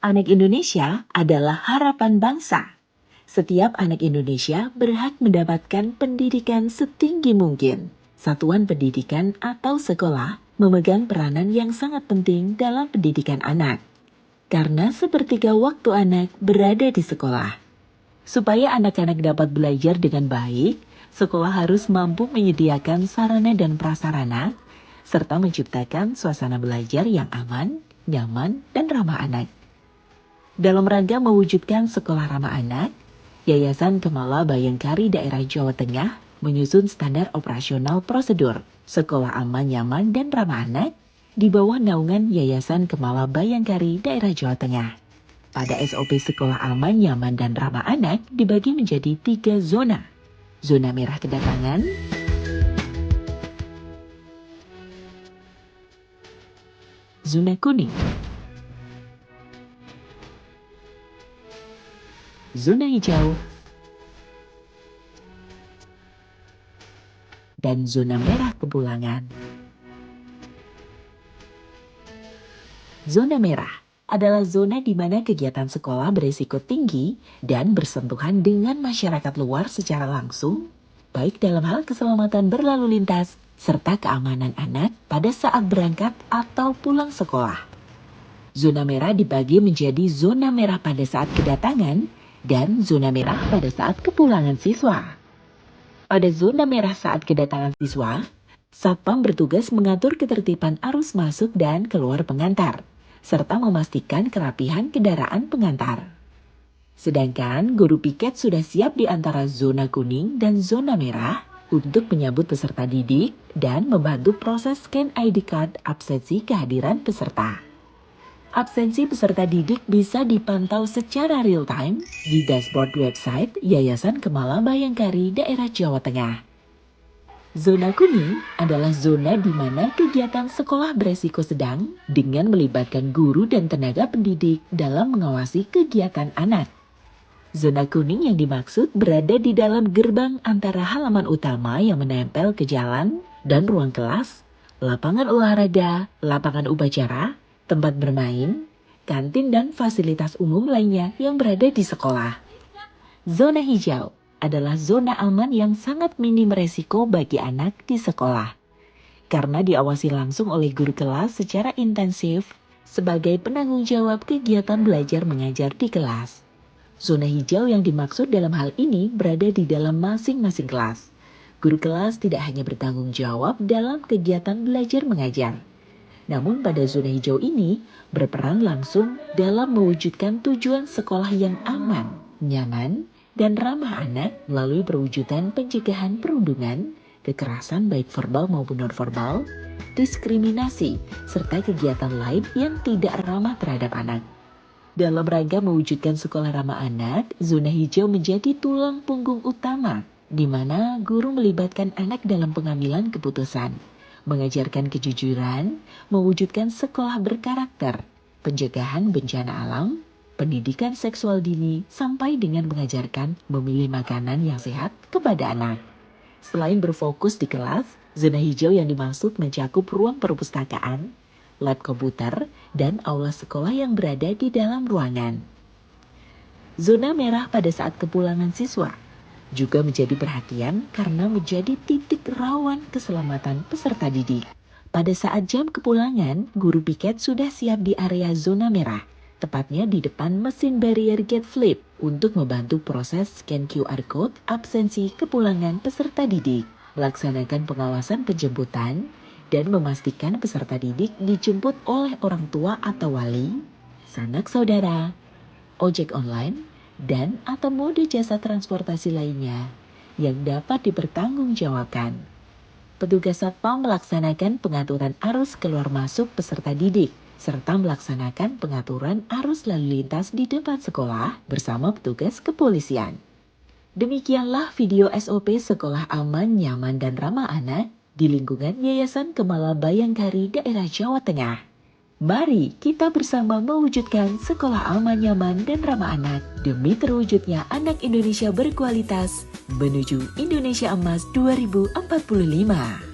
Anak Indonesia adalah harapan bangsa. Setiap anak Indonesia berhak mendapatkan pendidikan setinggi mungkin. Satuan pendidikan atau sekolah memegang peranan yang sangat penting dalam pendidikan anak. Karena sepertiga waktu anak berada di sekolah. Supaya anak-anak dapat belajar dengan baik, sekolah harus mampu menyediakan sarana dan prasarana, serta menciptakan suasana belajar yang aman, nyaman, dan ramah anak. Dalam rangka mewujudkan sekolah ramah anak, Yayasan Kemala Bayangkari Daerah Jawa Tengah menyusun standar operasional prosedur sekolah aman, nyaman, dan ramah anak di bawah naungan Yayasan Kemala Bayangkari Daerah Jawa Tengah. Pada SOP sekolah aman, nyaman, dan ramah anak dibagi menjadi 3 zona. Zona merah kedatangan, zona kuning, zona hijau, dan zona merah kepulangan. Zona merah adalah zona di mana kegiatan sekolah berisiko tinggi dan bersentuhan dengan masyarakat luar secara langsung, baik dalam hal keselamatan berlalu lintas serta keamanan anak pada saat berangkat atau pulang sekolah. Zona merah dibagi menjadi zona merah pada saat kedatangan dan zona merah pada saat kepulangan siswa. Pada zona merah saat kedatangan siswa, Satpam bertugas mengatur ketertiban arus masuk dan keluar pengantar, serta memastikan kerapihan kendaraan pengantar. Sedangkan guru piket sudah siap di antara zona kuning dan zona merah untuk menyambut peserta didik dan membantu proses scan ID card absensi kehadiran peserta. Absensi peserta didik bisa dipantau secara real-time di dashboard website Yayasan Kemala Bayangkari Daerah Jawa Tengah. Zona kuning adalah zona di mana kegiatan sekolah beresiko sedang dengan melibatkan guru dan tenaga pendidik dalam mengawasi kegiatan anak. Zona kuning yang dimaksud berada di dalam gerbang antara halaman utama yang menempel ke jalan dan ruang kelas, lapangan olahraga, lapangan upacara, tempat bermain, kantin, dan fasilitas umum lainnya yang berada di sekolah. Zona hijau adalah zona aman yang sangat minim resiko bagi anak di sekolah. Karena diawasi langsung oleh guru kelas secara intensif sebagai penanggung jawab kegiatan belajar mengajar di kelas. Zona hijau yang dimaksud dalam hal ini berada di dalam masing-masing kelas. Guru kelas tidak hanya bertanggung jawab dalam kegiatan belajar mengajar, namun pada zona hijau ini berperan langsung dalam mewujudkan tujuan sekolah yang aman, nyaman, dan ramah anak melalui perwujudan pencegahan perundungan, kekerasan baik verbal maupun non-verbal, diskriminasi, serta kegiatan lain yang tidak ramah terhadap anak. Dalam rangka mewujudkan sekolah ramah anak, zona hijau menjadi tulang punggung utama, di mana guru melibatkan anak dalam pengambilan keputusan, mengajarkan kejujuran, mewujudkan sekolah berkarakter, pencegahan bencana alam, pendidikan seksual dini, sampai dengan mengajarkan memilih makanan yang sehat kepada anak. Selain berfokus di kelas, zona hijau yang dimaksud mencakup ruang perpustakaan, lab komputer, dan aula sekolah yang berada di dalam ruangan. Zona merah pada saat kepulangan siswa juga menjadi perhatian karena menjadi titik rawan keselamatan peserta didik. Pada saat jam kepulangan, guru piket sudah siap di area zona merah, tepatnya di depan mesin barrier gate flip untuk membantu proses scan QR code absensi kepulangan peserta didik, melaksanakan pengawasan penjemputan, dan memastikan peserta didik dijemput oleh orang tua atau wali, sanak saudara, ojek online, dan atau mode jasa transportasi lainnya yang dapat dipertanggungjawabkan. Petugas Satpam melaksanakan pengaturan arus keluar masuk peserta didik, serta melaksanakan pengaturan arus lalu lintas di depan sekolah bersama petugas kepolisian. Demikianlah video SOP Sekolah Aman, Nyaman, dan Ramah Anak di lingkungan Yayasan Kemala Bayangkari Daerah Jawa Tengah. Mari kita bersama mewujudkan sekolah aman, nyaman, dan ramah anak demi terwujudnya anak Indonesia berkualitas menuju Indonesia Emas 2045.